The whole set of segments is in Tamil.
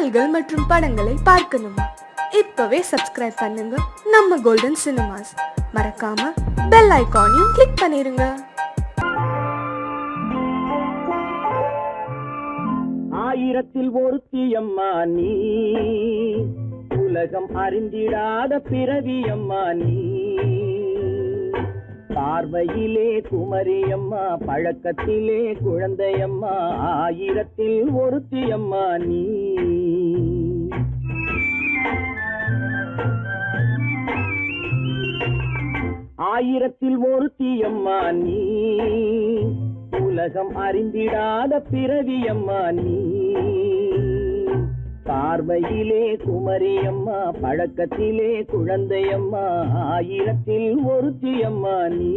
பாடல்கள் மற்றும் படங்களை பார்க்கணுமா? இப்பவே சப்ஸ்கிரைப் பண்ணுங்க நம்ம கோல்டன் சினிமாஸ். மறக்காம பெல் ஐகானையும் கிளிக் பண்ணிருங்க. ஆயிரத்தில் ஒருத்தியம்மா நீ, உலகம் அறிந்திடாத பிறவியம்மா நீ. பார்வையிலே குமரியம்மா, பழக்கத்திலே குழந்தையம்மா, ஆயிரத்தில் ஒருத்தியம்மா நீ. ஆயிரத்தில் ஒருத்தியம்மா நீ, உலகம் அறிந்திடாத பிறவியம்மா நீ. பார்வையிலே குமரியம்மா, பழக்கத்திலே குழந்தையம்மா, ஆயிரத்தில் ஒருத்தியம்மா நீ.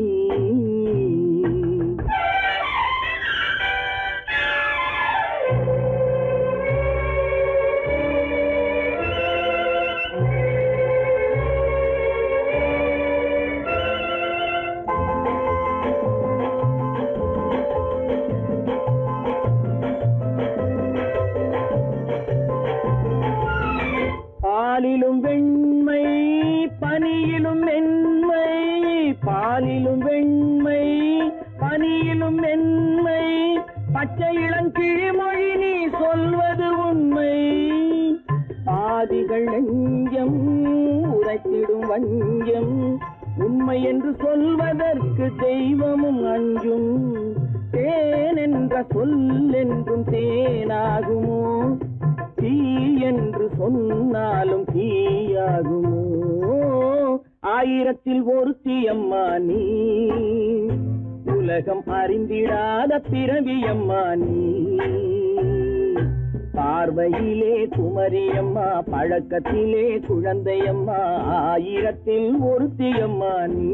பாலிலும் வெண்மை பனியிலும் மென்மை, பாலிலும் வெண்மை பனியிலும் மென்மை, பச்சை இளங்கிழிமொழி நீ சொல்வது உண்மை. பாதிகள் நெஞ்சம் உரைத்திடும் வஞ்சம், உண்மை என்று சொல்வதற்கு தெய்வமும் அஞ்சும். தேன் என்ற சொல் என்றும் தேனாகுமோ, தீ என்று சொன்னாலும் தீயாகுமோ. ஆயிரத்தில் ஒருத்தியம்மா நீ, உலகம் அறிந்திடாத பிறவியம்மா நீ. பார்வையிலே குமரியம்மா, பழக்கத்திலே குழந்தையம்மா, ஆயிரத்தில் ஒருத்தியம்மா நீ.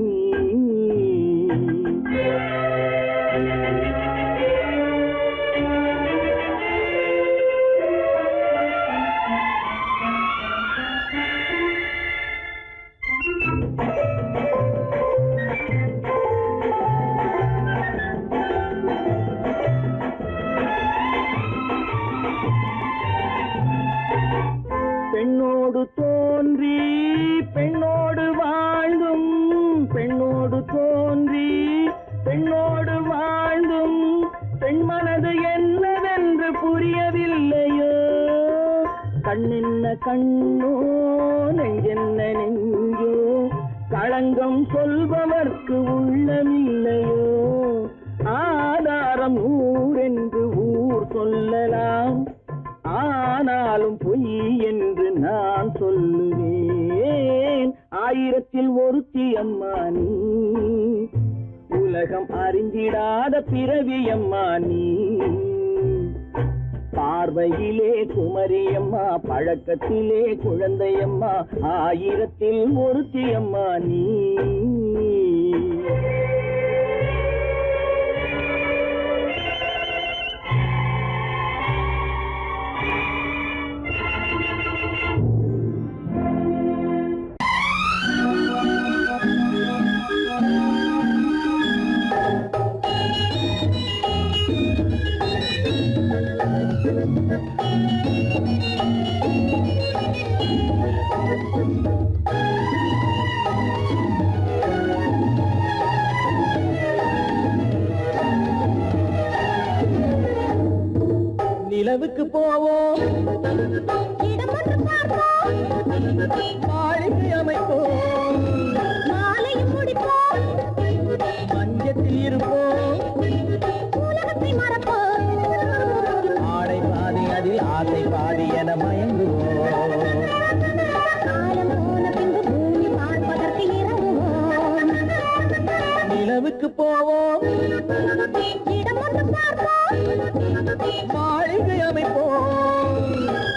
பெண்ணோடு தோன்றி பெண்ணோடு வாழ்ந்தும், பெண்ணோடு தோன்றி பெண்ணோடு வாழ்ந்தும், பெண் மனது என்னவென்று புரியவில்லையோ. கண்ணென்ன கண்ணோ, நெஞ்சென்ன நெஞ்சோ, களங்கம் சொல்பவர்க்கு உள்ளமில்லையோ. ஆதாரம் ஊரென்று ஊர் சொல்லலாம், ஆனாலும் பொய் என்று நான் சொல்லுவேன். ஆயிரத்தில் ஒருத்தியம்மா நீ, உலகம் அறிந்திடாத பிறவியம்மா நீ. பார்வையிலே குமரியம்மா, பழக்கத்திலே குழந்தையம்மா, ஆயிரத்தில் ஒருத்தியம்மா நீ. நிலவுக்கு போவோம், மாளிகை அமைப்போம், மாலையும் முடிப்போம், மஞ்சத்தில் இருப்போம், உலகத்தை மறப்போம். ஆடை பாதி அதில் ஆசை பாதி என மயங்குவோம். காலம் போன பின்பு பூமி பார்ப்பதற்கு இறங்குவோம். நிலவுக்கு போவோம், இடம் ஒன்று பார்ப்போம், மாளிகை அமைப்போம்,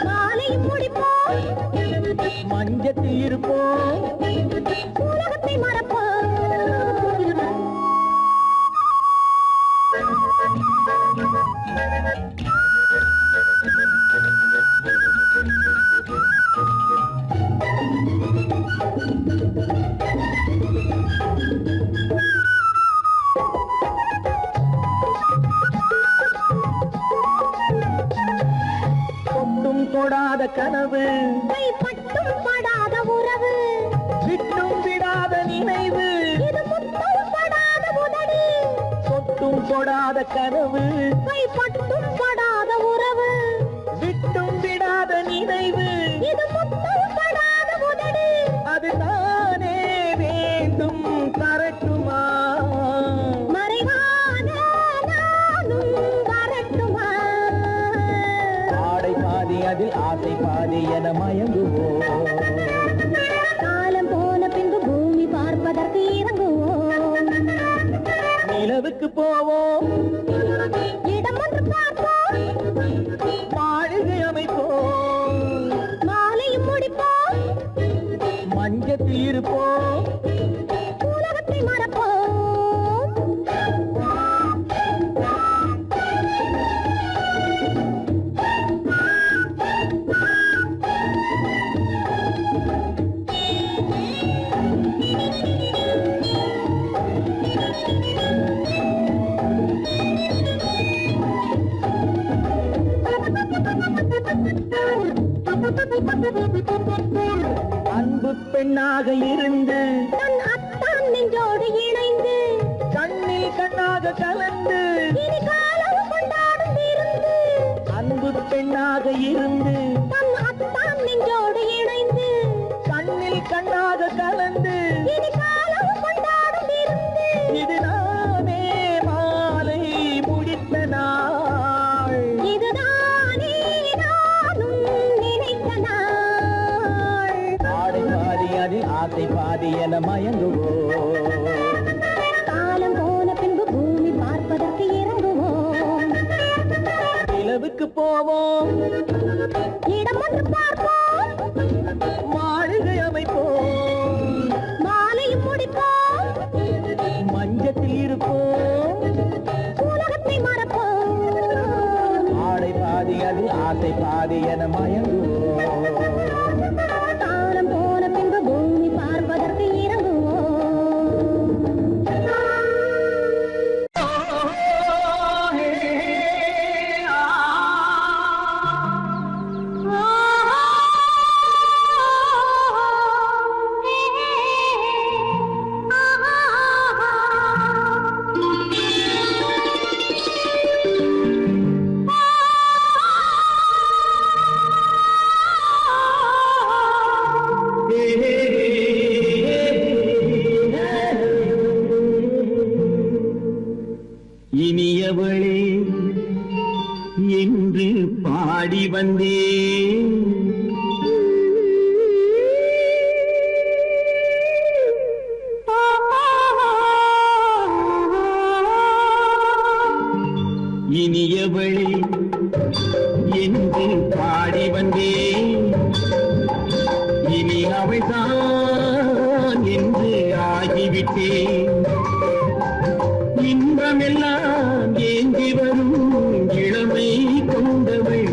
மாலையும் முடிப்போம், மஞ்சத்தில் இருப்போம், உலகத்தை மறப்போம். தொடாத கனவு கைப்பட்டும் படாத உறவு விட்டும் விடாத நினைவு இது முத்தம் படாத உதடு தொட்டும் தொடாத கனவு கைப்பட்டும் படாத உறவு விட்டும் விடாத நினைவு இது முத்தம் படாத உதடு அது தானே வேண்டும் தரட்டுமா மறைவான நானும் வரட்டுமா ஆடை பாதி அதில் ஆசை பாதி என மயங்குவோம் காலம் போன பின்பு பூமி பார்ப்பதற்கு இறங்குவோம் நிலவுக்கு போவோம் இடம் ஒன்று பார்ப்போம் மாளிகை அமைப்போம் மாலையும் முடிப்போம் மஞ்சத்தில் இருப்போம் உலகத்தை மறப்போம் அன்பு பெண்ணாக இருந்து தன் அத்தான் நெஞ்சோடு இணைந்து கண்ணில் கண்ணாக கலந்து இனி காலம் கொண்டாடும் விருந்து அன்பு பெண்ணாக இருந்து தன் அத்தான் நெஞ்சோடு இணைந்து கண்ணில் கண்ணாக கலந்து இனி காலம் கொண்டாடும் விருந்து இது நானே மாலை முடித்த நாள் இதுதானே நானும் நினைத்த நாள் ஆடை பாதி அதில் ஆசை பாதி என மயங்குவோம் காலம் போன பின்பு பூமி பார்ப்பதற்கு இறங்குவோம் நிலவுக்கு போவோம் இடம் ஒன்று பார்ப்போம் மாளிகை அமைப்போம் மாலையும் முடிப்போம் மஞ்சத்தில் இருப்போம் உலகத்தை மறப்போம் ஆடை பாதி அதில் ஆசை பாதி என மயங்குவோம் காலம் போன பின்பு பூமி பார்ப்பதற்கு இறங்குவோம் இனியவளே என்று பாடி வந்தேன் இனியவளே என்று பாடி வந்தேன் இனி அவள்தான் என்று ஆகிவிட்டேன் இன்பமெல்லாம் ஏந்தி வரும் இளமை கொண்டவள்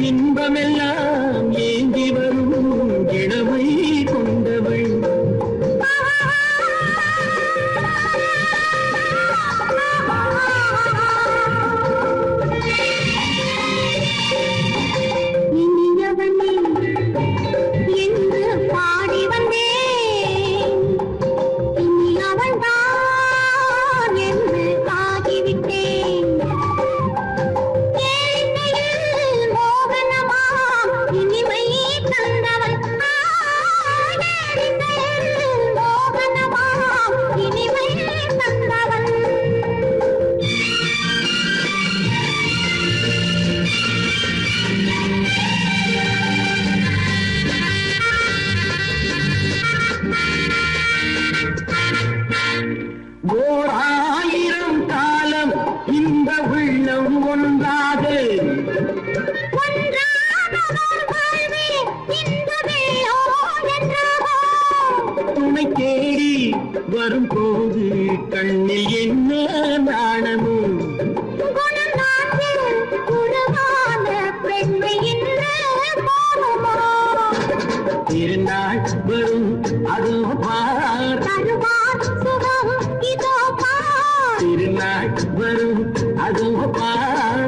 இன்பமெல்லாம் ஏந்தி வரும் இளமை கொண்டவள் இனியவனே என்று பாடி வந்தேன் இனி அவள்தான் என்று ஆகிவிட்டேன் கேளிக்கையில் மோகனமாம் இனிமை தந்தவன் கேளிக்கையில் மோகனமாம் இனிமை தந்தவன் ஓர் ஆயிரம் காலம் இந்த உள்ளம் ஒன்றாக துணை தேடி வரும்போது கண்ணில் என்ன நாணமும் திருநாள் வரும் அதோ பார் திருநாள் வரும் அதோ பார்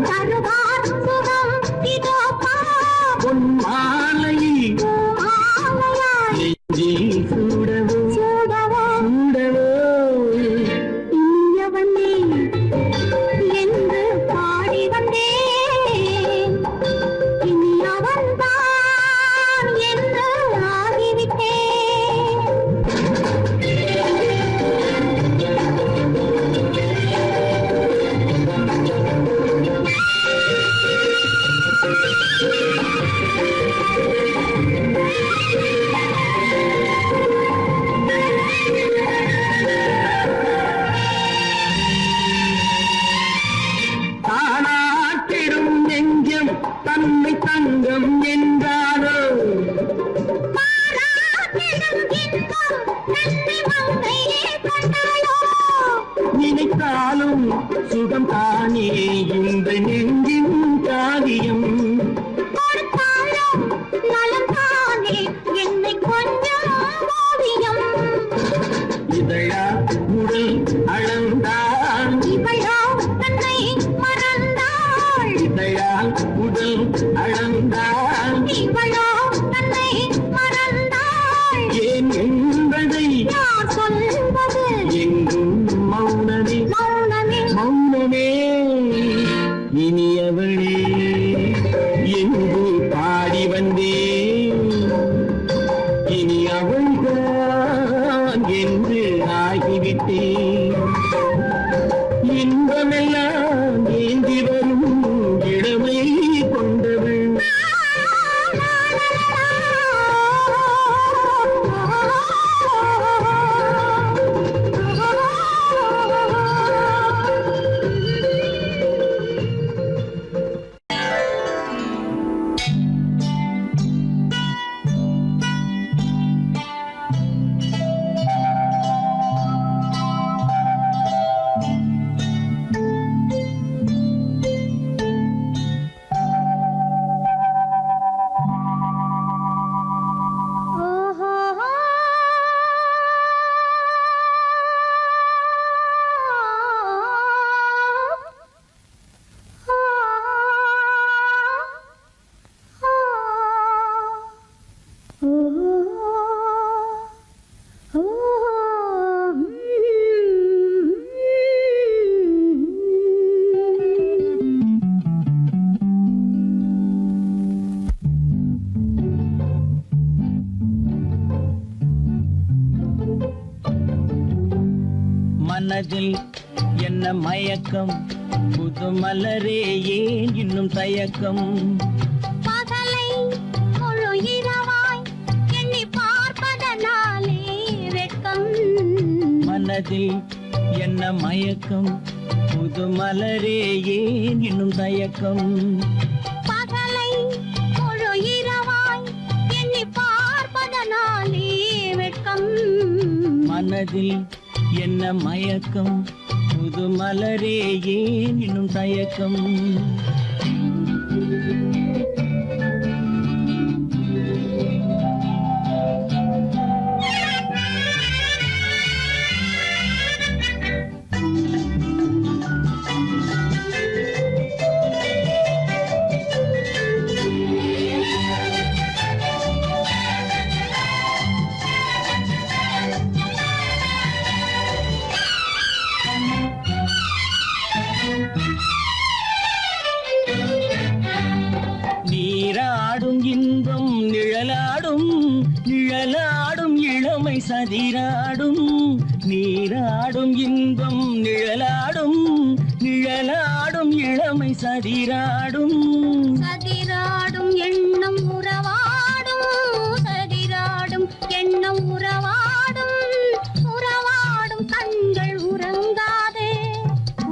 தானாட்டிடும் நெஞ்சம் தன்னை தங்கம் என்றாரோ நினைத்தாலும் சுகம் தானே இந்த நெஞ்சின் காவியம் என்னை கொஞ்சம் ஓவியம் இதழா உடல் அளந்தான் இவளோ தன்னை மறந்தாள் இதழால் உடல் அளந்தான் இவளோ தன்னை மறந்தாள் ஏன் என்பதை யார் சொல்வது எங்கும் மௌனமே மௌனமே மௌனமே இனியவளே எங்கு பாடி வந்தே இனி அவள்தான் என்று ஆகிவிட்டேன் இன்பமெல்லாம் ஏந்தி வரும் இளமை கொண்டவள் மனதில் என்ன மயக்கம் புது மலரே ஏன் இன்னும் தயக்கம் பகலை முழு இரவாய் எண்ணி பார்ப்பதனாலே வெட்கம் மனதில் என்ன மயக்கம் புது மலரே ஏன் இன்னும் தயக்கம் பகலை முழு இரவாய் எண்ணி பார்ப்பதனாலே வெட்கம் மனதில் என்ன மயக்கம் புது மலரே ஏன் இன்னும் தயக்கம் நீராடும் இன்பம் நிழலாடும் நிழலாடும் இளமை சதிராடும் நீராடும் இன்பம் நிழலாடும் நிழலாடும் இளமை சதிராடும் சதிராடும் எண்ணம் உறவாடும் சதிராடும் எண்ணம் உறவாடும் உறவாடும் கண்கள் உறங்காதே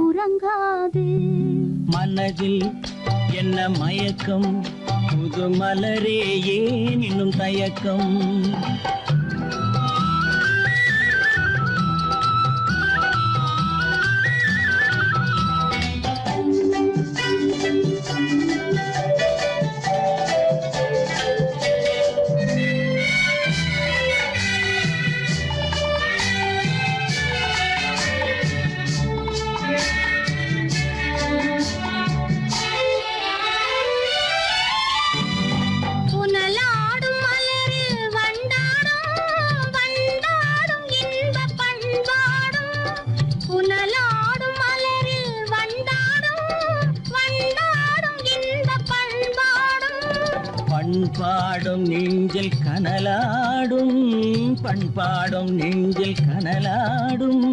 உறங்காதே மனதில் என்ன மயக்கம் புது மலரே ஏன் இன்னும் தயக்கம் புனலாடும் மலரில் வண்டாடும் வண்டாடும் இன்பப் பண்பாடும் புனலாடும் மலரில் வண்டாடும் வண்டாடும் இன்பப் பண்பாடும் பண்பாடும் நெஞ்சில் கனலாடும் பண்பாடும் நெஞ்சில் கனலாடும்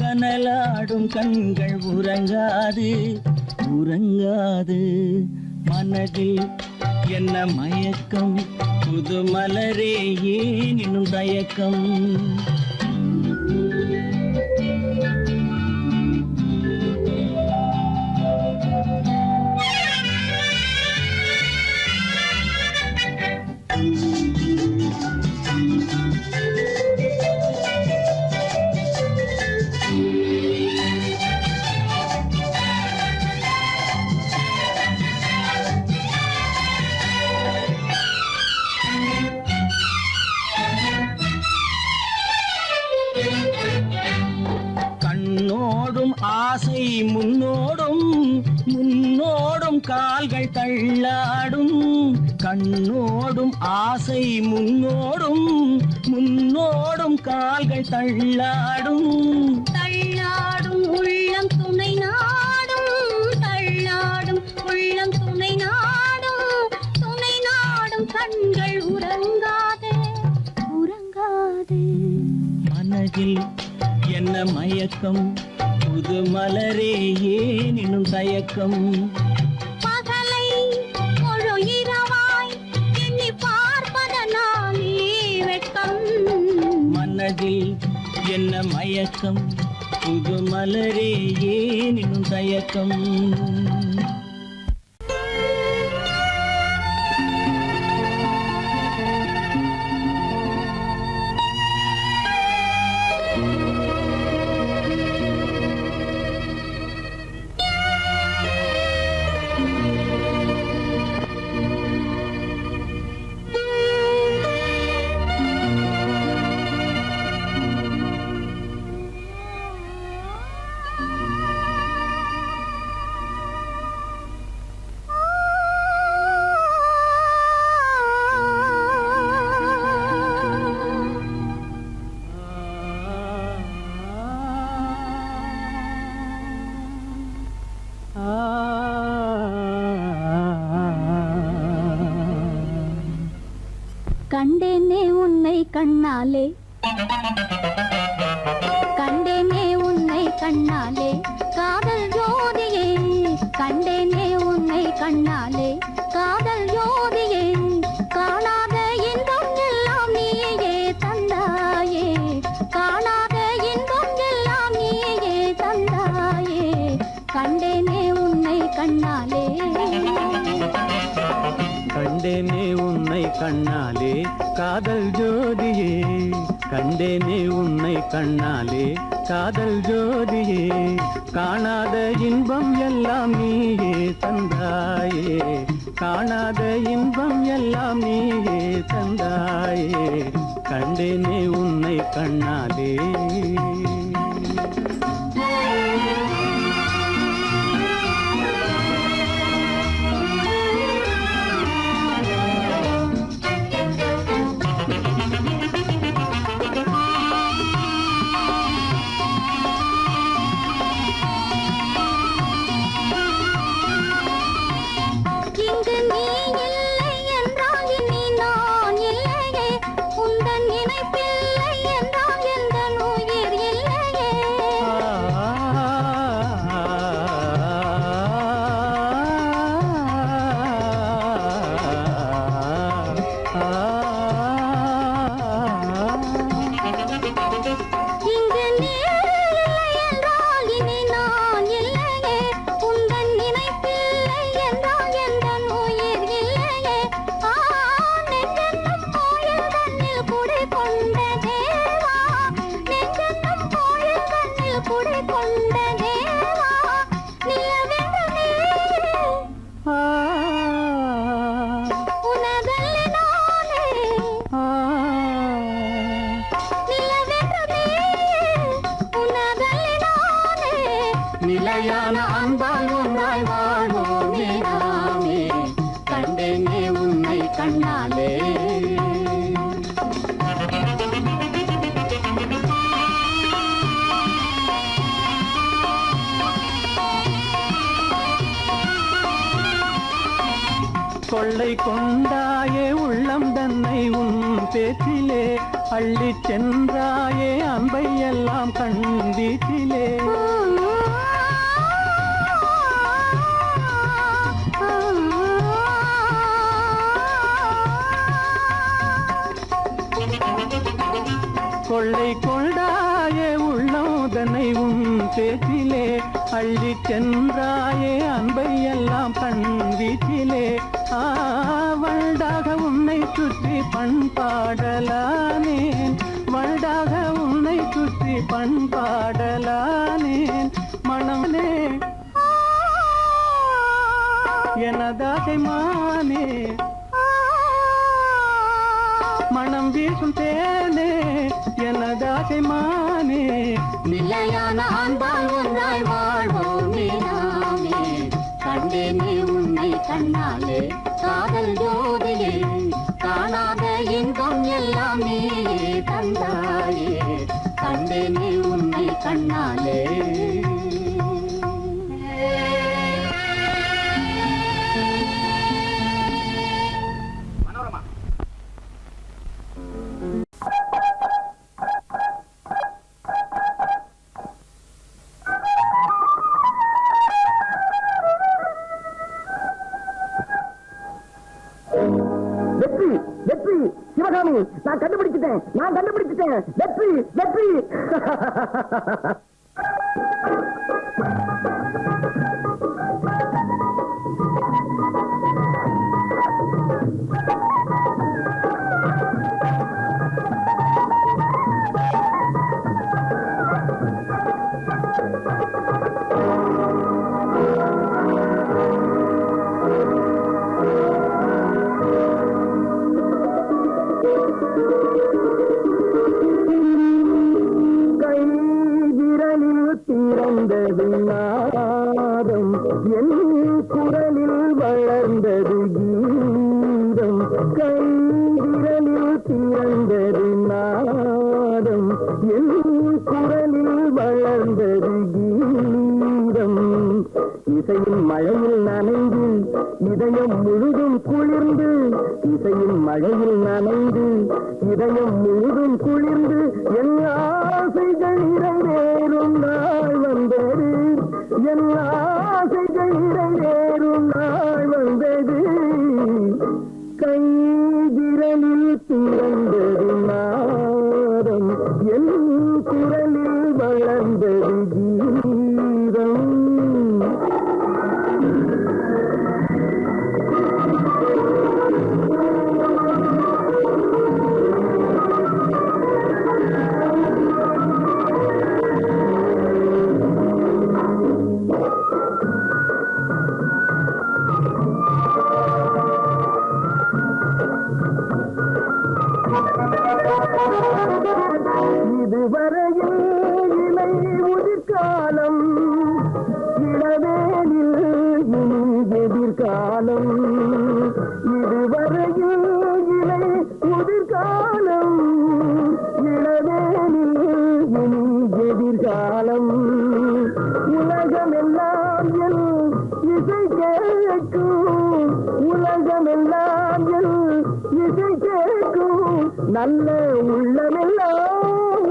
கனலாடும் கண்கள் உறங்காது உறங்காது மனதில் என்ன மயக்கம் புது மலரே ஏன் இன்னும் தயக்கம் கண்ணோடும் ஆசை முன்னோடும் முன்னோடும் கால்கள் தள்ளாடும் கண்ணோடும் ஆசை முன்னோடும் முன்னோடும் கால்கள் தள்ளாடும் தள்ளாடும் உள்ளம் துணை நாடும் தள்ளாடும் உள்ளம் துணை நாடும் கண்கள் உறங்காதே உறங்காதே மனதில் என்ன மயக்கம் புது மலரே ஏன் இன்னும் தயக்கம் பகலை முழு இரவாய் எண்ணி பார்ப்பதனாலே வெட்கம் மனதில் என்ன மயக்கம் புது மலரே ஏன் இன்னும் தயக்கம் கண்டேனே உன்னை கண்ணாலே கண்டேனே உன்னை கண்ணாலே காதல் ஜோதியே கண்டேனே உன்னை கண்ணாலே காதல் ஜோதியே காணாத இன்பம் எல்லாம் நீயே தந்தாயே காணாத இன்பம் எல்லாம் நீயே தந்தாயே கண்டேனே உன்னை கண்ணாலே கண்டேனே உன்னை கண்ணாலே காதல் ஜோதியே கண்டேனே உன்னை கண்ணாலே காதல் ஜோதியே காணாத இன்பம் எல்லாம் நீயே தந்தாயே காணாத இன்பம் எல்லாம் நீயே தந்தாயே கண்டேனே உன்னை கண்ணாலே நிலையான அன்பால் ஒன்றாய் வாழ்வோமே நாமே கண்டேனே உன்னை கண்ணாலே கொள்ளை கொண்டாயே உள்ளம் தன்னை உன் பேச்சிலே அள்ளிச் சென்றாயே அன்பை எல்லாம் கண் வீட்டிலே கொள்ளை கொண்டாயே உள்ளோதனை உன் பேச்சிலே அள்ளி சென்றாயே அன்பை எல்லாம் கண் வீச்சிலே வண்டாக உன்னை சுற்றி பண்பாடலானேன் வண்டாக உன்னை சுற்றி பண்பாடலானேன் மனமே எனதாசை மானே மனம் வீசும் தேனே எனதாசை மானே நிலையான அன்பால் ஒன்றாய் வாழ்வோமே நாமே கண்டேனே உன்னை கண்ணாலே காதல் ஜோதியே காணாத இன்பம் எல்லாம் நீயே தந்தாயே கண்டேனே உன்னை கண்ணாலே வெற்றி வெற்றி சிவகாமி நான் கண்டுபிடிச்சிட்டேன் வெற்றி வெற்றி திறந்தது நாதம் என் குரலில் வளர்ந்தது கீதம் கைவிரலில் திறந்தது நாதம் என் குரலில் வளர்ந்தது கீதம் இசையின் மழையில் நனைந்து இதயம் முழுதும் குளிர்ந்து இசையின் மழையில் நனைந்து இதயம் முழுதும் குளிர்ந்து என் ஆசைகள் நிறைவேறும் நாள் வந்தது என் ஆசைகள் நிறைவேறும் நாள் வந்தது கைவிரலில் திறந்தது நாதம் என் குரலில் வளர்ந்தது கீதம் இதுவரையில் இலை உதிர்காலம் இளவேனில் இனி எதிர்காலம் இதுவரையில் இலை உதிர்காலம் இளவேனில் இனி எதிர்காலம் உலகமெல்லாம் என் இசை கேட்கும் உலகமெல்லாம் என் இசை கேட்கும் நல்ல உள்ளமெல்லாம்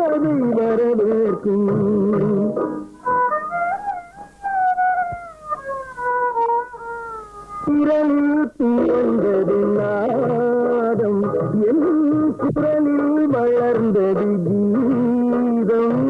அதை வரவேற்கும் குரலில் துவந்தது நாதம் என் குரலில் வளர்ந்தது கீதம்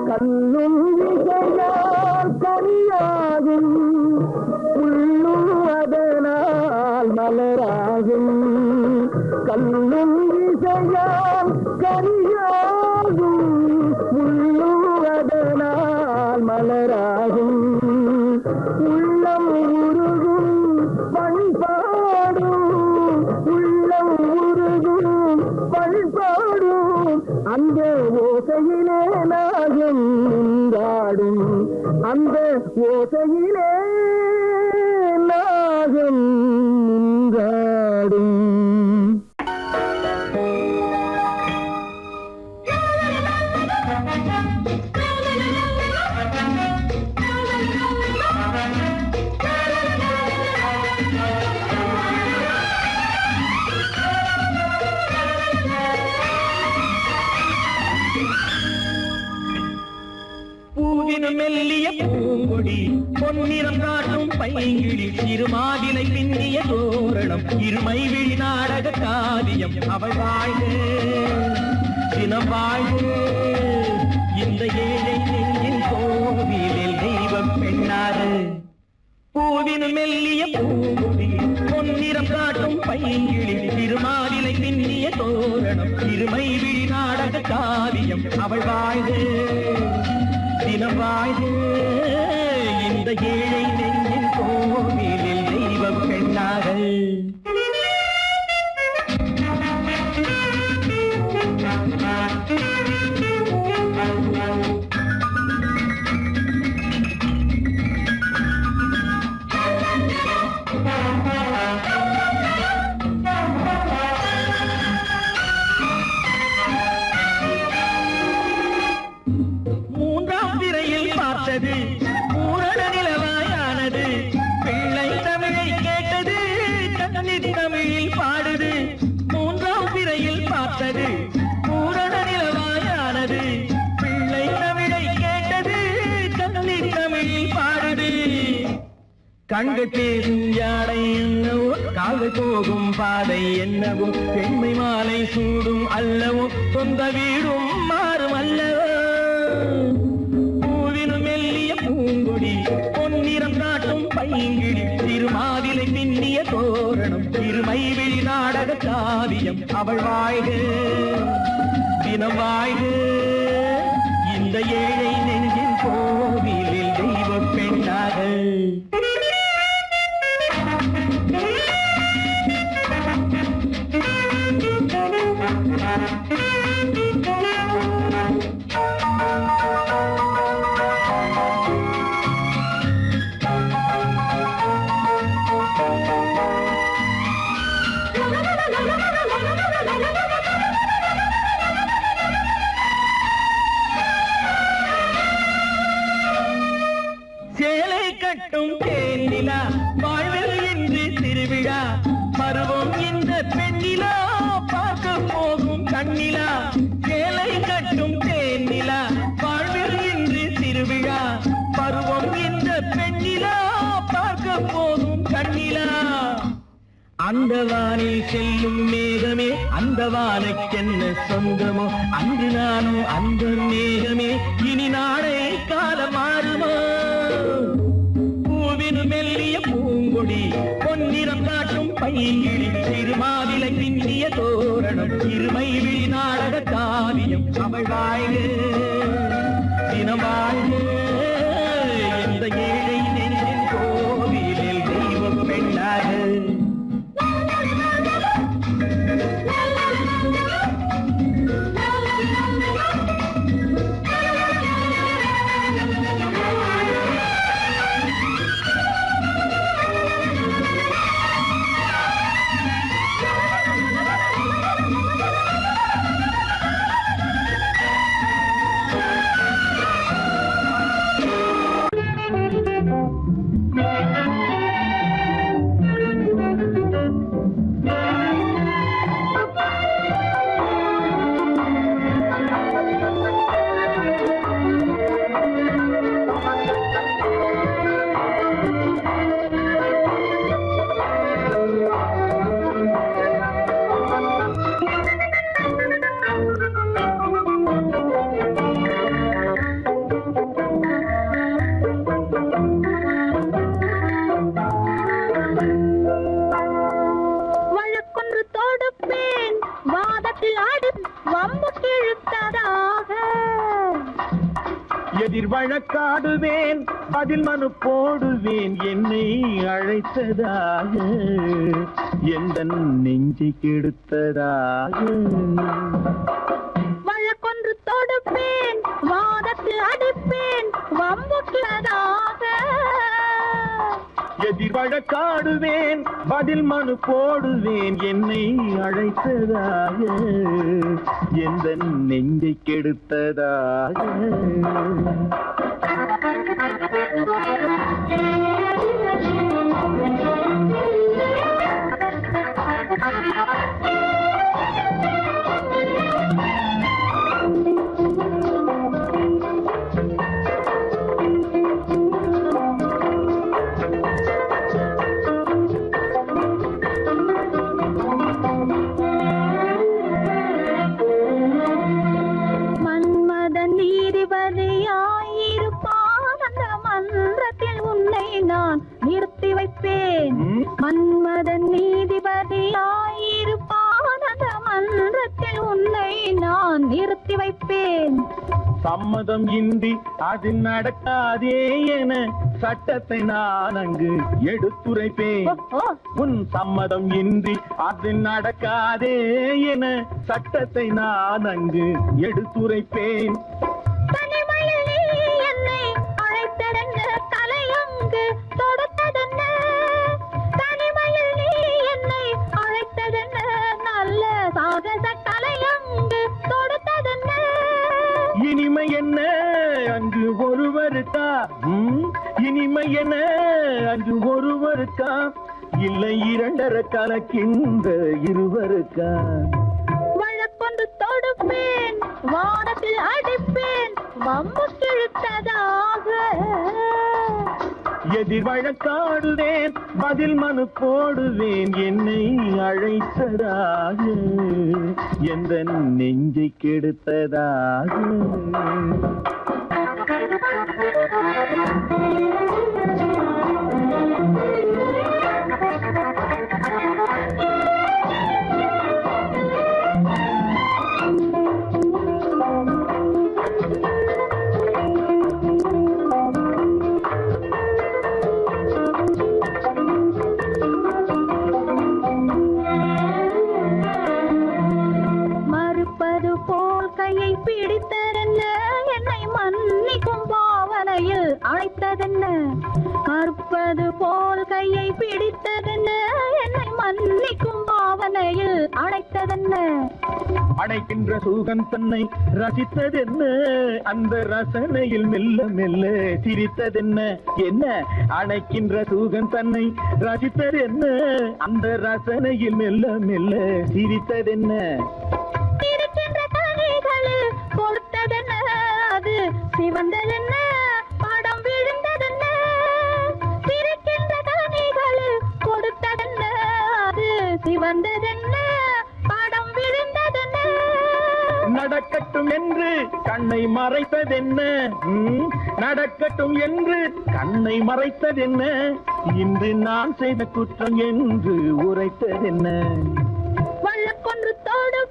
கண்ணும் இசையால் கனியாகும் உள்ளும் அதனால் மலராகும் கண்ணும் இசையால் கனியாகும் உள்ளும் அதனால் மலராகும் உள்ளம் உருகும் பண்பாடும் உள்ளம் உருகும் பண்பாடும் அந்த ஓசையிலே நாகம் நின்றாடும் அந்த ஓசையிலே நாகம் நின்றாடும் பொன்னிறம் காட்டும் பைங்கிழி திருமாதிலை பின்னிய தோரணம் இருமை விழி நாடக காவியம் அவள் வாழ்க தினம் வாழ்க இந்த ஏழை நெஞ்சின் கோவிலில் தெய்வம் பெண்ணாறு பூவினு மெல்லிய பூமுடி பொன்னிறம் காட்டும் பைங்கிழி திருமாதிலை பின்னிய தோரணம் இருமை விழி நாடக காவியம் அவள் வாழ்க தினம் வாழ்க இந்த ஏழை நெஞ்சின் கோவிலில் தெய்வம் பெண்ணாக மூன்றாம் திரையில் பார்த்தது பூரண நிலவாயானது பிள்ளை தமிழை கேட்டது கண்ணீர் தமிழில் பாடுது மூன்றாம் திரையில் பார்த்தது பூரண நிலவாயானது பிள்ளை தமிழை கேட்டது கண்ணீர் தமிழில் பாடுது கண்கள் பேசும் யாடை என்னவோ கால்கள் போகும் பாதை என்னவோ பெண்மை மாலை சூடும் அல்லவோ சொந்த வீடும் மாறும் அல்லவோ பூவினு மெல்லிய பூங்குடி பொன்னிறம் காட்டும் பைங்கிழி திருமாதிலை பின்னிய தோரணம் இருமை விழி நாடக காவியம் அவள் வாழ்க தினம் வாழ்க இந்த ஏழை நெஞ்சின் கோவிலில் தெய்வ பெண்ணாக சேலை கட்டும் தேனிலா வாழ்வில் இன்று திருவிழா பருவம் இந்த பெண்ணிலா பார்க்க போகும் கண்ணிலா சேலை கட்டும் தேனிலா வாழ்வில் இன்று திருவிழா பருவம் இந்த பெண்ணிலா பார்க்க போகும் கண்ணிலா அந்த வானில் செல்லும் மேகமே அந்த வானுக்கென்ன சொந்தமோ அன்று நானும் அந்த மேகமே இனி நாளை காலம் மாறுமோ பூவினு மெல்லிய பூங்கொடி பொன்னிறம் காட்டும் பைங்கிழி திருமாதிலை பின்னிய தோரணம் இருமை விழி நாடக காவியம் அவள் வாழ்க தினம் வாழ்க இந்த ஏழை நெஞ்சின் கோவிலில் தெய்வம் பெண்ணாக எதிர் வழக்காடுவேன் பதில் மனு போடுவேன் என்னை அழைத்ததாக எந்த நெஞ்சை கெடுத்ததாக வழக்கொன்று தொடுப்பேன் வாதத்தில் அடிப்பேன் வம்புக்கிறதாக எதிர் வழக்காடுவேன் பதில் மனு போடுவேன் என்னை அழைத்ததாக எந்த நெஞ்சை கெடுத்ததாக சம்மதம் இன்றி அது நடக்காதே என சட்டத்தை நான் அங்கு எடுத்துரைப்பேன். உன் சம்மதம் இன்றி அது நடக்காதே என சட்டத்தை நான் அங்கு எடுத்துரைப்பேன். தனிமையில் நீ என்னை அழைத்ததென்ன, தலையங்கு தொடுத்ததென்ன? தனிமையில் நீ என்னை அழைத்ததென்ன, நல்ல சாகச தலையங்கு தொடுத்ததென்ன? இனிமை என்ன அங்கு ஒருவருக்கா? இனிமை என்ன அங்கு ஒருவருக்கா? இல்லை இரண்டரை கலக்கின்ற இருவருக்கா? வழக்கொண்டு தொடுப்பேன், வானத்தில் அடிப்பேன், வம்பு கிழித்ததாக. எதிர் வழக்காடுவேன், பதில் மனு போடுவேன், என்னை அழைத்ததாக, எந்த நெஞ்சை கெடுத்ததாக. மறுப்பது போல் கையை பிடித்ததென்ன, என்னை மன்னிக்கும் பாவனையில் அழைத்ததென்ன? மறுப்பது போல் கையை பிடித்ததென்ன, என்னை மன்னிக்கும் பாவனையில் அழைத்ததென்ன? அடைக்கின்ற சுகம் தன்னை ரசித்ததென்ன, அந்த ரசனையில் மெல்ல மெல்ல சிரித்ததென்ன? என்ன அடைக்கின்ற சுகம் தன்னை ரசித்ததென்ன, அந்த ரசனையில் மெல்ல மெல்ல சிரித்ததென்ன? இருக்கின்ற கனிகளில் கொடுத்ததென்ன, அது சிவந்ததென்ன, படம் விழுந்ததென்ன? இருக்கின்ற கனிகளில் கொடுத்ததென்ன, அது சிவந்ததென்ன, படம் விழுந்ததென்ன? நடக்கட்டும் என்று கண்ணை மறைத்ததென்ன? நடக்கட்டும் என்று கண்ணை மறைத்ததென்ன? இன்று நான் செய்த குற்றம் என்று உரைத்ததென்ன? வழக்கொன்று தொடு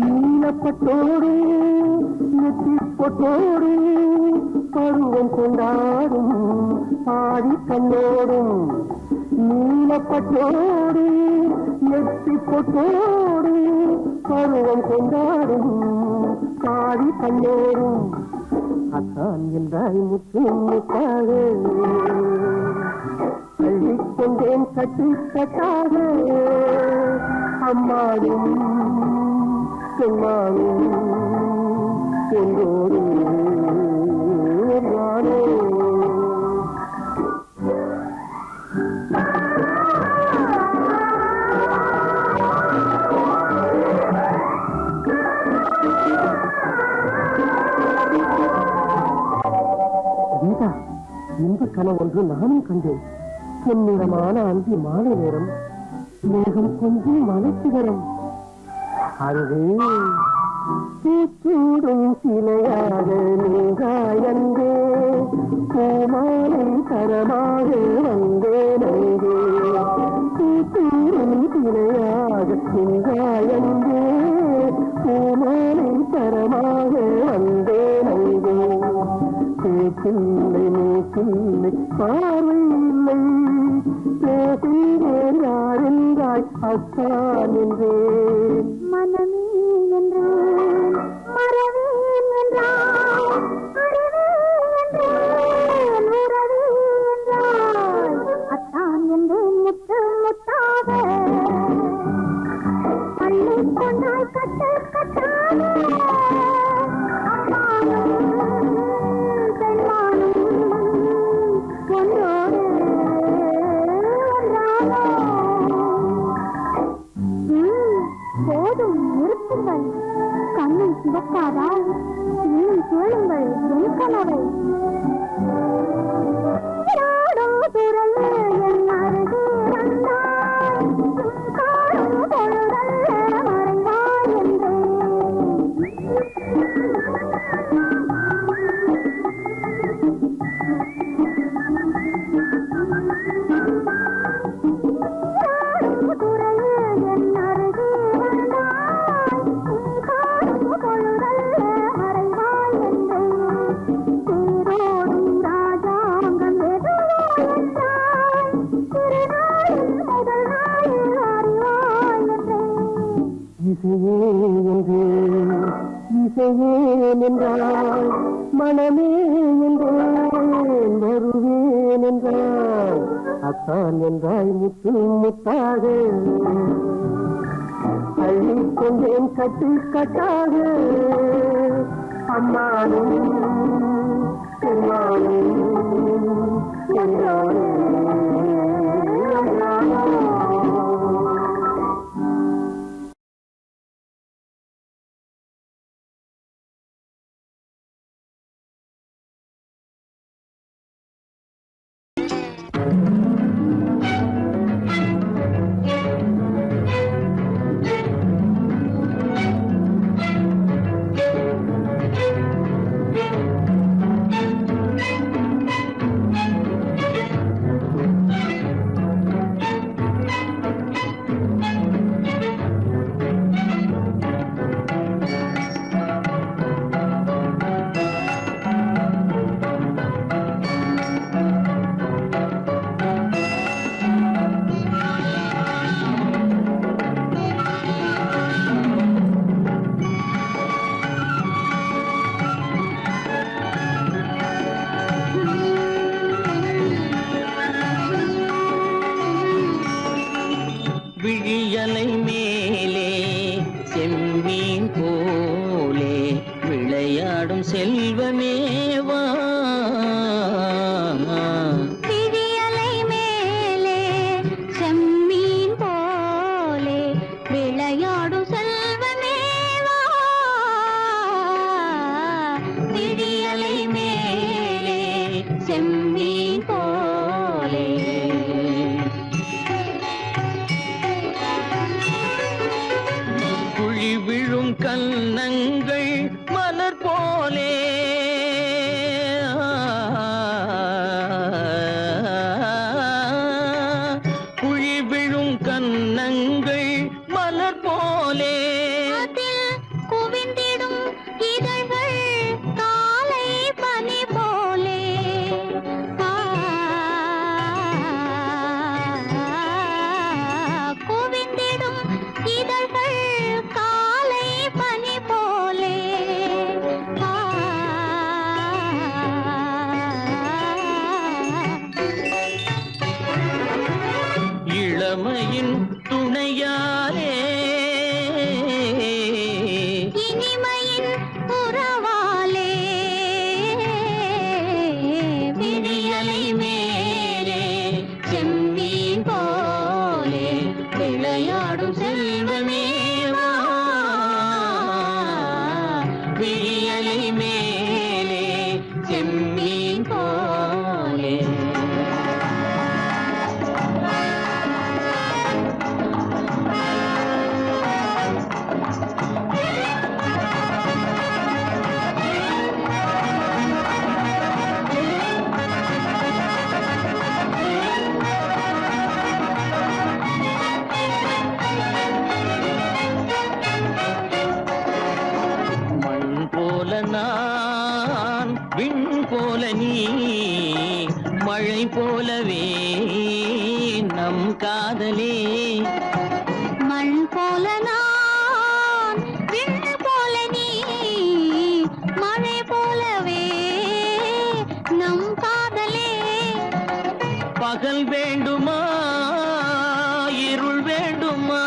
நீலப்பட்டோடு நெற்றிப்பொட்டோடு பருவம் கொண்டாடும் பாடி கண்ணோடும். நீலப்பட்டோடு நெற்றிப்பொட்டோடு பருவம் கொண்டாடும் பாடி கண்ணோடும். அத்தான் என்றால் முற்று முத்தாக அள்ளிக்கொண்டேன் கட்டு கட்டாக. அம்மாவும் செம்மாவும் செங்கோடு நானே. கீதா, இந்த கனவு ஒன்று நானும் கண்டேன். பொன்னிறமான அந்தி மாலை நேரம், மேகம் கொஞ்சம் மலைச்சிகரம். அங்கே பூச்சூடும் சிலையாக நீங்காயந்தே, பூமாலை தரமாக வந்தேன். அங்கே பூச்சூடும் சிலையாக நீங்காயந்தே, பூமாலை தரமாக வந்தேன். அங்கே பேச்சில்லை மூச்சில்லை பார்வை இல்லை, பேசுகிறேன் யாரென்றாய் அத்தான் என்றேன். மனமே என்றான், மறவேன் என்றான், அறிவே என்றான். போதும் நிறுத்துங்கள். கண்ணை சிவக்காதா? இன்னும் கேளுங்கள் என் கனவை. என் அருகே வந்தாய், காணும் பொழுதல்ல மறைவாய் இசையே நின்றாய், மனமே என்றேன், வருவேன் என்றாய், அத்தான் என்றாய் முத்து முத்தாக அள்ளிக்கொண்டேன் கட்டு கட்டாக. அம்மானும் பெருமானும் என்றானே விழியலை மேலே செம்மீன் போலே விளையாடும் செல்வமேவா. விழியலை மேலே செம்மீன் போலே விளையாடும் செல்வமேவா. விழியலை மேலே செம்மீன் போலே குழி விழும் கன்னங்கள் மலர் போலே குழி விழும் கன்னங்கள் மலர் போலே அதில் குவிந்திடும் இதழ்கள் காலை பனி போலே. குவிந்திடும் இதழ்கள் காலை பனி போலே. இளமையின் துணையாலே இனிமையின் உறவாலே விழியலை மேலே செம்மீன் போலே விளையாடும் செல்வமேவா. விழியலை மேலே செம்மீன் போலே மண் போல நான் விண் போல நீ மழை போலவே நம் காதலே. மண் போல நான் விண் போல நீ மழை போலவே நம் காதலே. பகல் வேண்டுமா இருள் வேண்டுமா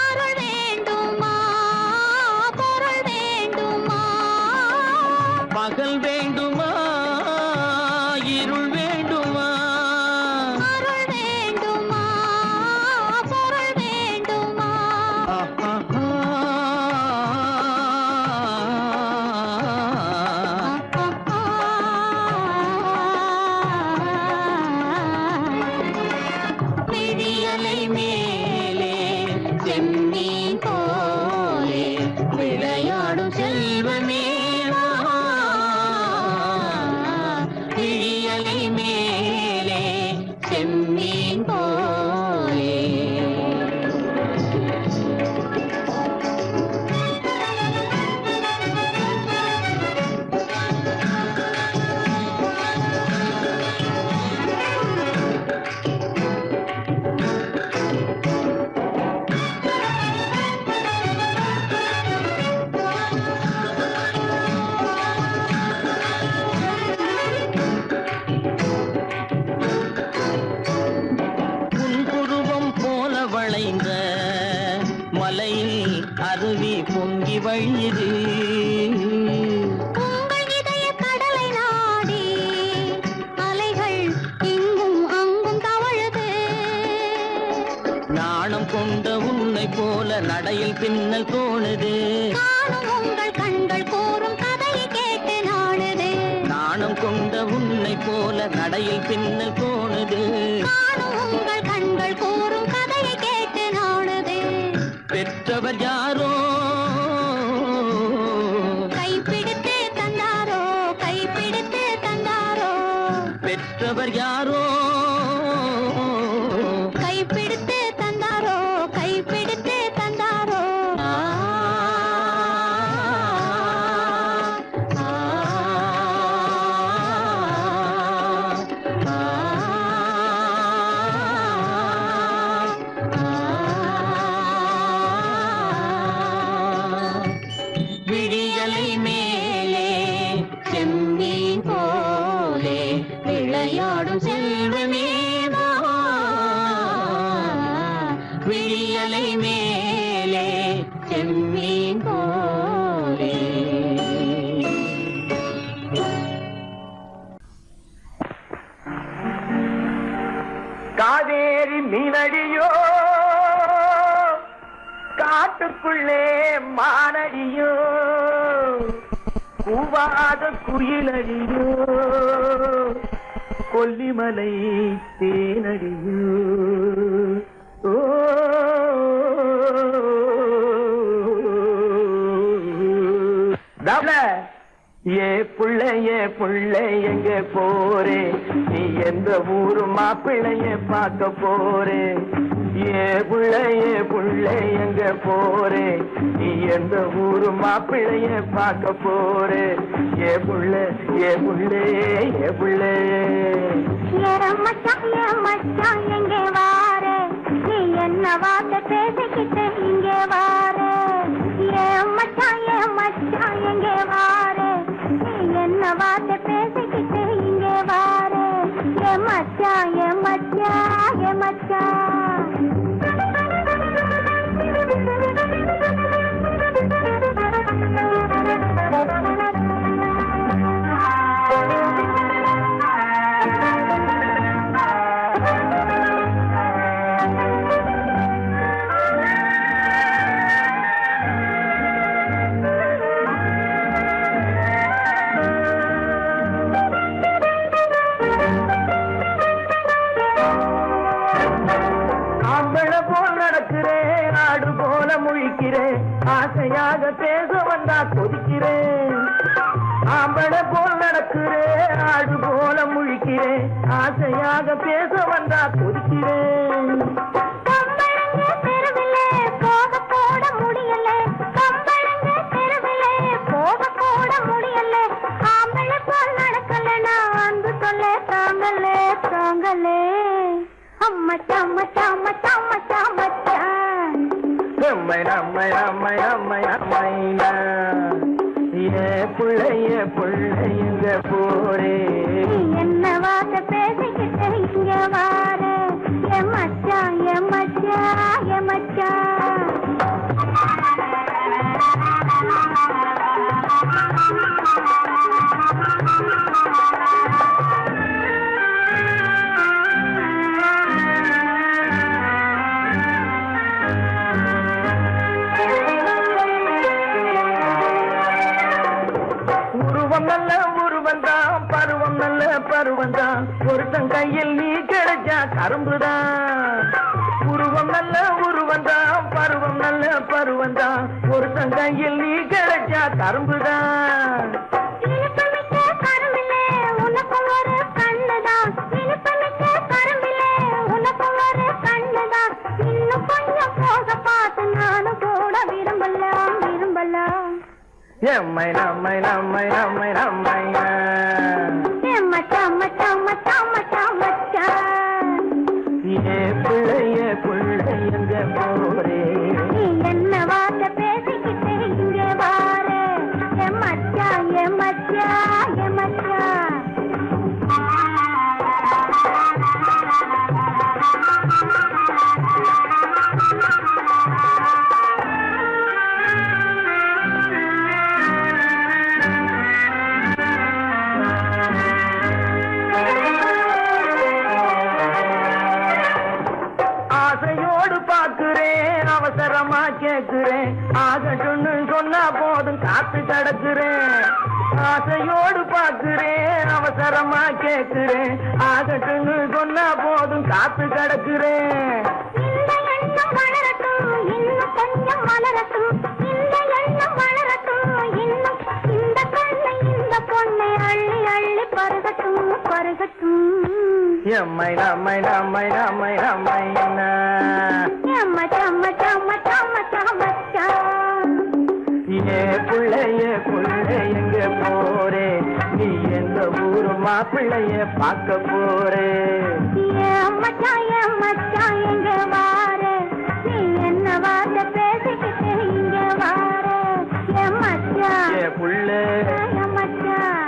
அருள் வேண்டுமா பகல் வேண்டுமா இருள் வேண்டுமா அருள் வேண்டுமா பொருள் வேண்டுமா விழியலை மேலே செம்மீன் போலே விளையாடும் செல்வமே விழியலை மேலே செம்மீன் போலே புன்புருவம் போல வளைந்த மலையில் அருவி பொங்கி வழியுது உங்கள் இதய கடலை நாடி அலைகள் இங்கும் அங்கும் தவழுது நாணம் கொண்ட உன்னை போல நடையில் பின்னல் தோணுது காணும் உங்கள் கண்கள் கூறும் கதையை கேட்டு நாடுது நாணம் கொண்ட உன்னை போல நடையில் பின்னல் தோணுது காணும் உங்கள் கண்கள் கூறும் கதையை கேட்டு நாடுது பெற்றவர் யாரோ கைப்பிடித்து தந்தாரோ கைப்பிடித்து தந்தாரோ பெற்றவர் யாரோ கைப்பிடித்து தந்தாரோ கைப்பிடித்து தந்தாரோ ஆ, ஆ, விழியலை மேலே செம்மீன் போலே விளையாடும் செல்வமே விழியலை மேலே செம்மீன் போலே காவேரி மீனடியோ காட்டுக்குள்ளே மானடியோ கூவாத குயிலடியோ கொல்லிமலை தேனடியோ ஓ ஏ புள்ள எங்க போறே நீ எந்த ஊரு மாப்பிள்ளைய பார்க்க போறே ஏ புள்ள எங்க போறே நீ எந்த ஊரு மாப்பிள்ளைய பார்க்க போறே ஏ புள்ள ஏ புள்ள மச்சான் எங்கே வாரே நீ என்ன வார்த்தை பேசிக்கிட்டு இங்கே வாரே மச்சான் எங்கே வாரே நீ என்ன வார்த்தை பேசிக்கிட்டு இங்கே வாரே மச்சான் ஆசையாக பேச வந்தா கொதிக்கிறேன் ஆம்பளை போல் நடக்கிறேன் ஆடு போல முழிக்கிறேன் ஆசையாக பேச வந்தா கொதிக்கிறேன் புள்ளைய போரே என்ன வார்த்தை பேசிக்கிட்டு இங்க வாரே மச்சான் மச்சான் உருவம் நல்ல உருவந்தான், பருவம் நல்ல பருவந்தான், ஒருத்தன் கையில் நீ கிடைச்சா கரும்புதான். உருவம் நல்ல உருவந்தான், பருவம் நல்ல பருவந்தான், ஒருத்தன் கையில் நீ கிடைச்சா கரும்புதான். இனிப்புமிக்க கரும்பிலே உனக்கும் ஒரு கண்ணுதான், இனிப்புமிக்க கரும்பிலே உனக்கும் ஒரு கண்ணுதான், இன்னும் கொஞ்சம் போக பார்த்து நானும் கூட விரும்பலாம் விரும்பலாம். எம்மை நம்மை நம்மை நம்மை நம்மையா மச்சான் மச்சான் மச்சான் மச்சான் மச்சான், ஏ பிள்ளைய பிள்ளை எங்க போரே, நீ என்ன வார்த்தை பேசிக்கிட்டே இங்கே வாரே, என் மச்சான் என் மச்சான் என் மச்சான். ஆசையோடு பாக்குறேன், அவசரமா கேக்குறேன், ஆகட்டும்னு சொன்னா போதும் காத்து கிடக்குறேன். ஆசையோடு பாக்குறேன், அவசரமா கேக்குறேன், ஆகட்டும்னு சொன்னா போதும் காத்து கிடக்குறேன். இந்த எண்ணம் வளரட்டும் இன்னும் கொஞ்சம் வளரட்டும், இந்த எண்ணம் வளரட்டும் இன்னும், இந்த கண்ணை இந்த பொண்ணை அள்ளி அள்ளி பருகட்டும் பருகட்டும். எம்மை நம்மை நம்மை நம்மை நம்மை மச்சான் மச்சான் மச்சான் மச்சான் மச்சான், ஏ பிள்ளைய பிள்ளை எங்க போரே, நீ எந்த ஊரு மாப்பிள்ளைய பார்க்க போறே. என் மச்சான் எங்க வாரே, நீ என்ன வார்த்தை பேசிக்கிட்டு இங்க வாரே, என் மச்சான் ஏ புள்ள என் மச்சான்.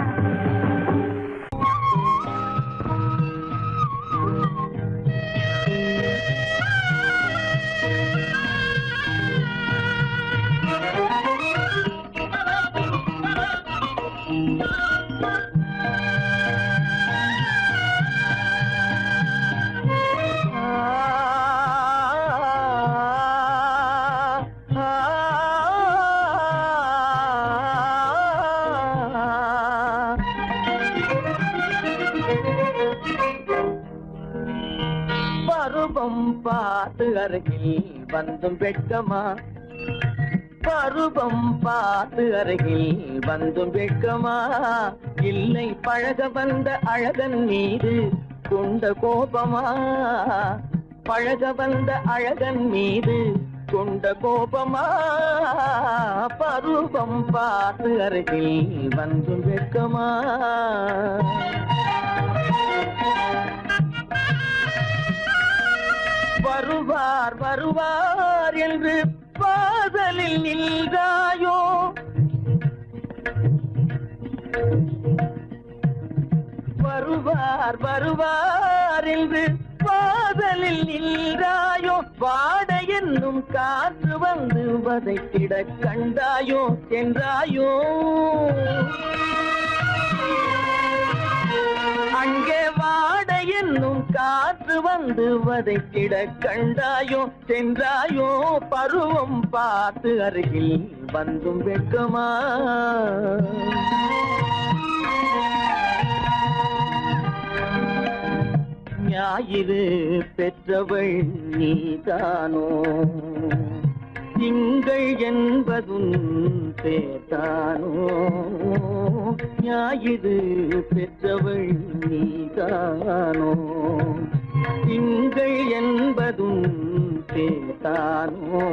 பருவம் பார்த்து அருகில் வந்தும் வெட்கமா, பருவம் பார்த்து அருகில் வந்தும் வெட்கமா, இல்லை பழக வந்த அழகன் மீது கொண்ட கோபமா, பழக வந்த அழகன் மீது கொண்ட கோபமா, பருவம் பார்த்து அருகில் வந்தும் வெட்கமா. வருவார் வருவார் என்று வாசலில் நின்றாயோ, வருவார் வருவார் என்று வாசலில் நின்றாயோ, வாட என்னும் காற்று வந்து வதைத்திட கண்டாயோ சென்றாயோ, அங்கே வாட என்னும் காற்று வந்து வதைத்திட கண்டாயோ சென்றாயோ, பருவம் பார்த்து அருகில் வந்தும் வெட்கமா. ஞாயிறு பெற்றவள் நீதானோ, திங்கள் என்பதும் பேத்தானோ, ஞாயிறு பெற்றவள் நீதானோ, திங்கள் என்பதும் பேத்தானோ,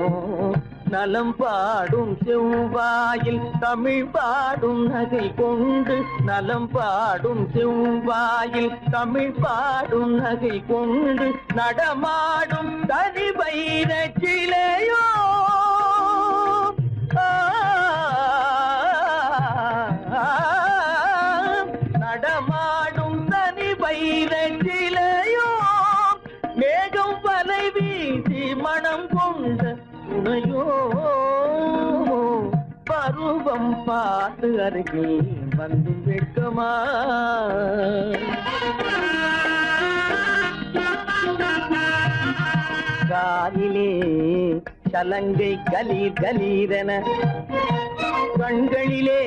நலம் பாடும் செவ்வாயில் தமிழ் பாடும் நகை கொண்டு, நலம் பாடும் செவ்வாயில் தமிழ் பாடும் நகை கொண்டு, நடமாடும் தனி வைர சிலையோ, நடமாடும் தனி வைர சிலையோ, மேகம் வலை வீசி மனம் கொண்ட துணையோ, பருவம் பார்த்து அருகில் வந்து வெட்கமா. காலிலே சலங்கை கலீர் கலீரென, கண்களிலே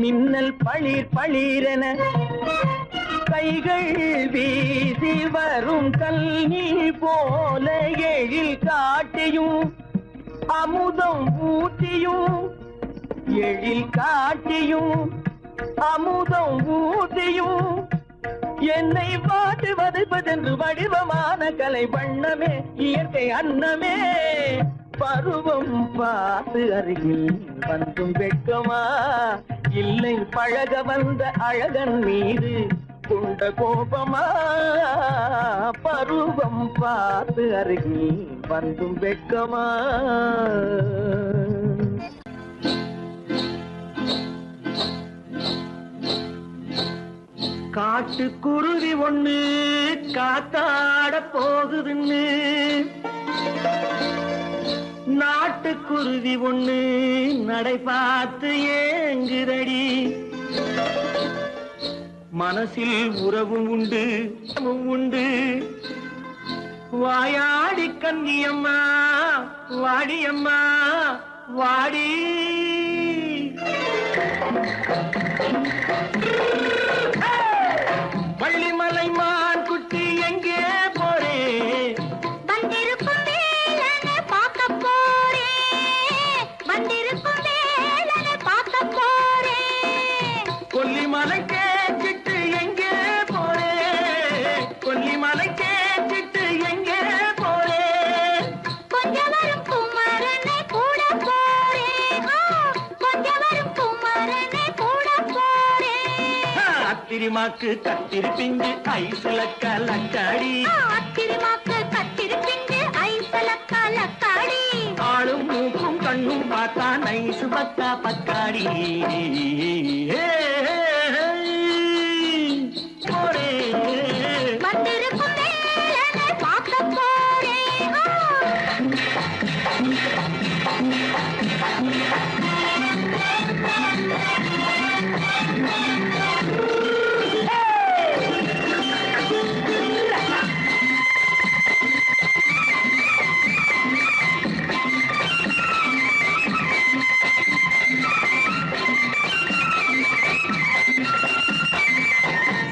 மின்னல் பளிர் பளிரென கைகள் வீசி வரும் கல்நீர் போல எழில் காட்டியும் அமுதம் ஊட்டியும் எழில் காட்டியும் அமுதம் ஊட்டியும் என்னை பாட்டு வதைப்பதென்று வடிவமான கலை வண்ணமே இயற்கை அன்னமே பருவம் பார்த்து அருகில் வந்தும் வெட்கமா இல்லை பழக வந்த அழகன் மீது கொண்ட கோபமா பருவம் பார்த்து அருகில் வந்தும் வெட்கமா காட்டுக்குருவி ஒண்ணு காத்தாட போகுதுன்னு நாட்டுக்குருவி ஒண்ணு நடை பார்த்து ஏங்குதடி மனசில் உறவும் உண்டு உண்டு வாயாடி கன்னியம்மா வாடியம்மா வாடி வள்ளிமலை மான் குட்டி எங்கே போறே வந்திருக்கும் வேலனை பார்க்க போறேன் வந்திருக்கும் வேலனை பார்க்க போறேன் கொல்லிமலை கேச்சிட்டு எங்கே போறே கொல்லிமலை கேச்சிட்டு எங்கே போறே கொஞ்சம் வரும் குமரனை கூட போறேன் கொஞ்சம் வரும் குமரனை கூட போறேன் அத்திரிமாக்கு கத்திரி பிஞ்சு ஐசுல கலக்காடி அத்திரிமாக்கு கத்திரி பிஞ்சு ஐசல கலக்காடி ஆளும் மூக்கும் கண்ணும் பார்த்தா நைசு பக்கா பக்காடி போறே வந்திருக்கும் வேலனை பார்க்க போறேன்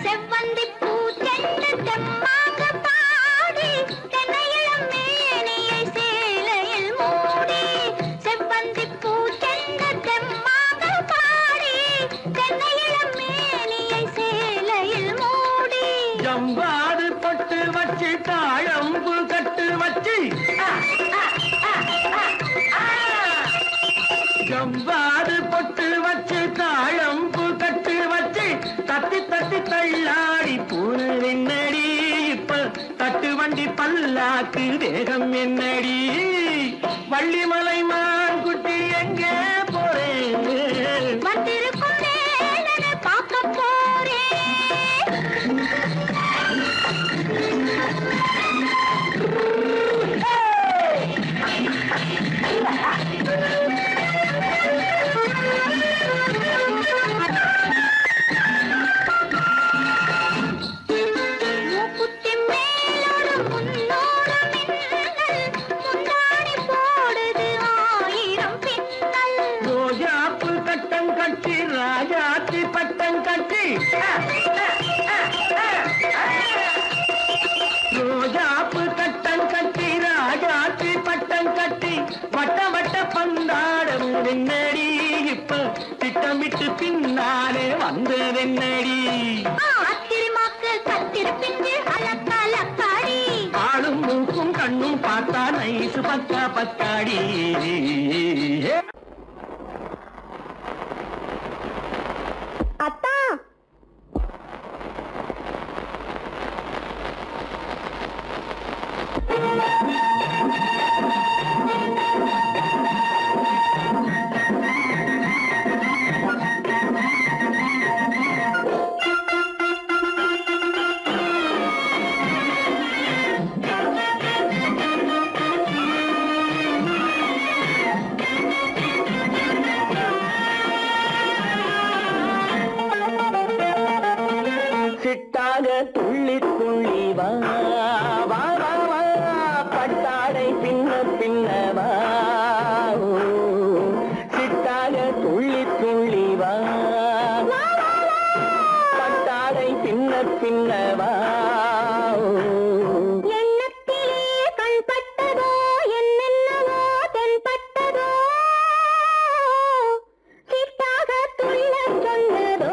செவ்வந்தி பூ செண்டு தெம்மாக பாடி தென்னையிளம் மேனியை சேலையில் மூடி செவ்வந்தி பூ செண்டு தெம்மாக பாடி தென்னையிளம் மேனியை சேலையில் மூடி ஜம்பாது பட்டு வச்சு தாழம்பு கட்டு வச்சு ஜம்பாது பொட்டு வச்சு தாழம்பு கட்டு வச்சு தட்டி தட்டி தள்ளாடி பூனல் என்னடி இப்ப தட்டு வண்டி பல்லாக்கு வேகம் என்னடி வள்ளிமலை மான் குட்டி எங்கே போறேன் வந்திருக்கும் வேலனை பார்க்க போறேன் மூக்குத்தி மேலோடு முன்னோடு மின்னல் முந்தாணி போடுது ஆயிரம் பின்னல் ரோஜாப்பு கட்டம் கட்டி ராஜாத்தி பட்டம் கட்டி ரோஜாப்பு கட்டம் கட்டி ராஜாத்தி பட்டம் கட்டி வட்ட வட்ட பந்தாடம் என்னடி இப்ப திட்டமிட்டு பின்னாலே வந்ததென்னடி அத்திரிமாக்கு கத்திரி பிஞ்சு அலக்காடி ஆளும் மூக்கும் கண்ணும் பார்த்தா நைசு பக்கா பக்காடி அத்தா சிட்டாக துள்ளி துள்ளி வா வா வா வா பட்டாடை பின்ன பின்னவா சிட்டாக துள்ளி துள்ளி வா பின்னவா எண்ணத்திலே கண்பட்டதோ என்னென்னவோ தென்பட்டதோ சிட்டாக துள்ளச் சொன்னதோ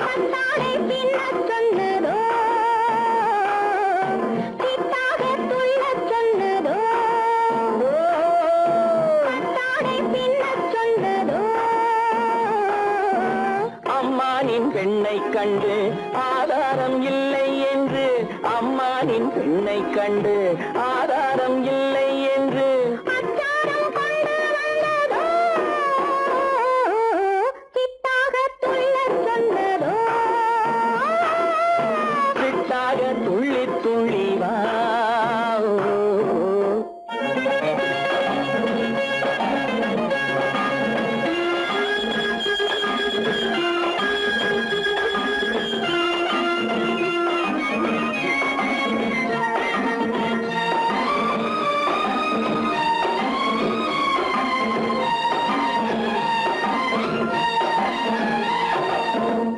பந்தாடை பின்னச் சொன்னதோ சிட்டாக துள்ளச் சொன்னதோ பந்தாடை பின்னச் சொன்னதோ அம்மானின் பெண்ணை கண்டு ஆதாரம் இல்லை என்று அம்மானின் பெண்ணை கண்டு ஆதாரம் இல்லை என்று அச்சாரம் கொண்டு வந்ததோ சிட்டாக துள்ளச் சொன்னதோ சிட்டாக துள்ளி துள்ளி வா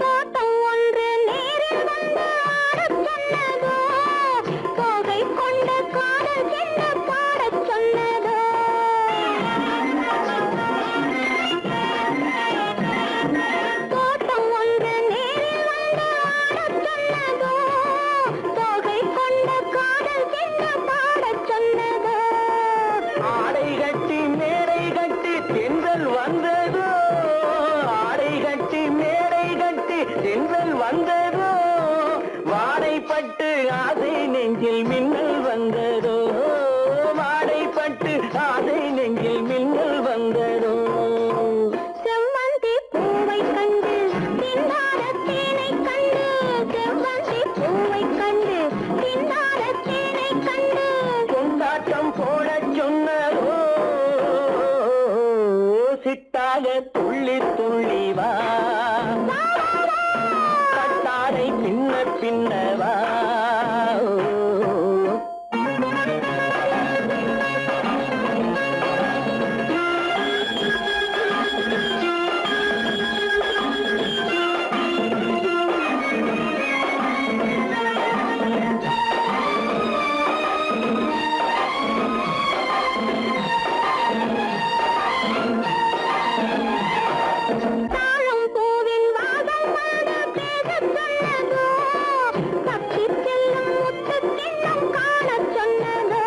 தோட்டம் ஒன்று நேரில் வந்து ஆடச் சொன்னதோ தோகை கொண்ட காதல் என்ன பாடச் சொன்னதோ தோட்டம் ஒன்று நேரில் வந்து ஆடச் சொன்னதோ தோகை கொண்ட காதல் என்ன பாடச் சொன்னதோ ஆடை கட்டி மேடை கட்டி தென்றல் வந்ததோ ஆடை கட்டி மேடை கட்டி தென்றல் வந்ததோ வாடைப்பட்டு ஆசை நெஞ்சில் மின்னல் வந்ததோ வாடைப்பட்டு ஆசை நெஞ்சில் மின்னல் வந்ததோ செவ்வந்தி பூவை கண்டு தின்னார தேனை கண்டு செவ்வந்தி பூவை கண்டு தின்னார தேனை கண்டு கொண்டாட்டம் போடச் சொன்னதோ சிட்டாக துள்ளி துள்ளி வா கட்டாரை பின்ன பின்னவா தாழம் பூவின் வாசம் வந்து பேசச் சொன்னதோ தப்பிச் செல்லும் முத்துக் கிண்ணம் காணச் சொன்னதோ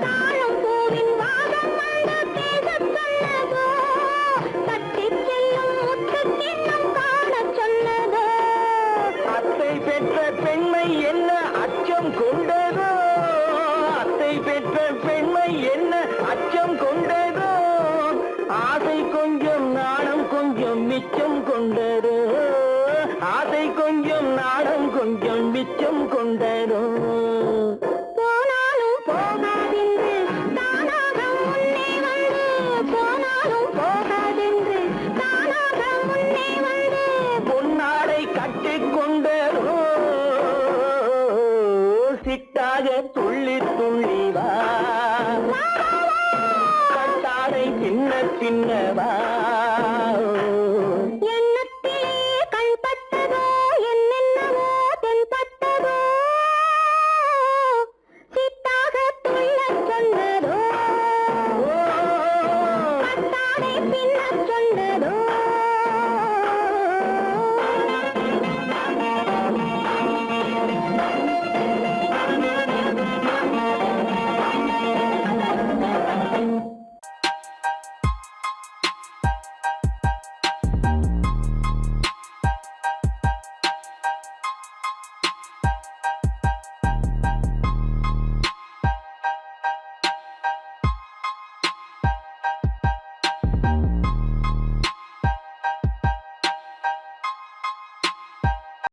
தாழம் பூவின் வாசம் வந்து பேசச் சொன்னதோ தப்பிச் செல்லும் முத்துக் கிண்ணம் காணச் சொன்னதோ அத்தை பெற்ற பெண்மை என்ன அச்சம் கொண்டதோ அத்தை பெற்ற பெண்மை என்ன அச்சம் கொண்டதோ ஆசை கொஞ்சம் நாணம் கொஞ்சம் மிச்சம் கொண்டதோ ஆசை கொஞ்சம் நாணம் கொஞ்சம் மிச்சம் கொண்டதோ போனாலும் போகாதென்று தானாக முன்னே வந்து போனாலும் போகாதென்று தானாக முன்னே வந்து பொன்னாடை கட்டிக் கொண்டதோ சிட்டாக துள்ளி துள்ளி வா கட்டாடை பின்ன பின்னவா